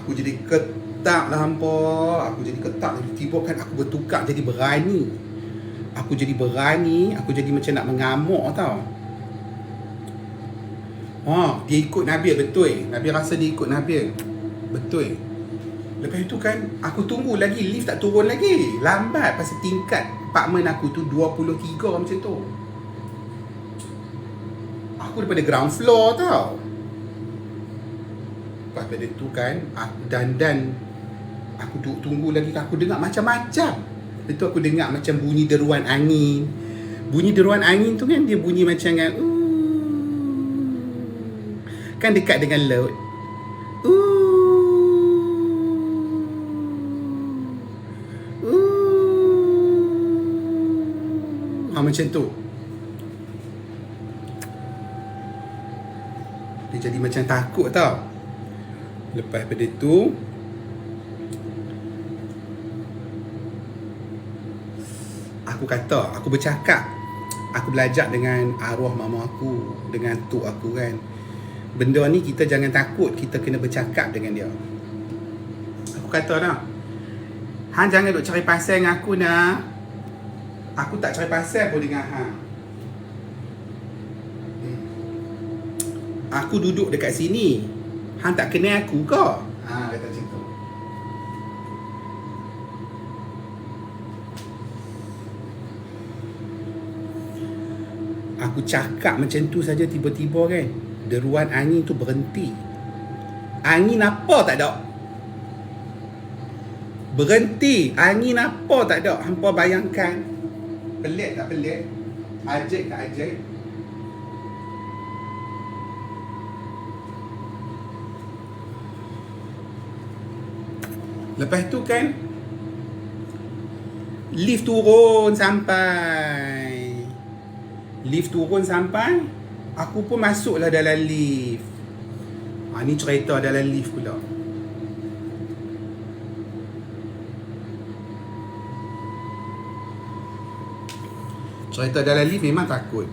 Aku jadi ketak lah hampa. Aku jadi ketak. Tiba-tiba kan aku bertukar jadi berani. Aku jadi berani. Aku jadi macam nak mengamuk tau. Dia ikut Nabil, betul. Nabil rasa dia ikut Nabil. Betul. Lepas tu kan aku tunggu lagi, lift tak turun lagi. Lambat pasal tingkat apartmen aku tu 23 macam tu. Aku daripada ground floor tau. Lepas pada tu kan aku dandan. Aku tunggu lagi, aku dengar macam-macam. Lepas tu aku dengar macam bunyi deruan angin. Bunyi deruan angin tu kan dia bunyi macam kan dekat dengan laut. Macam tu. Dia jadi macam takut tau. Lepas pada tu aku kata, aku bercakap. Aku belajar dengan arwah mama aku, dengan tok aku kan. Benda ni kita jangan takut, kita kena bercakap dengan dia. Aku kata dah, hang jangan duk cari pasal dengan aku nak. Aku tak cari pasal pun dengan hang. Aku duduk dekat sini, hang tak kenal aku ke? Kata macam tu. Aku cakap macam tu saja, tiba-tiba kan deruan angin tu berhenti. Angin apa tak ada. Berhenti. Angin apa tak ada. Hampa bayangkan. Pelik tak pelik? Ajaib tak ajaib? Lepas tu kan lift turun sampai. Aku pun masuklah dalam lift. Ni cerita dalam lift pula. Cerita dalam lift memang takut.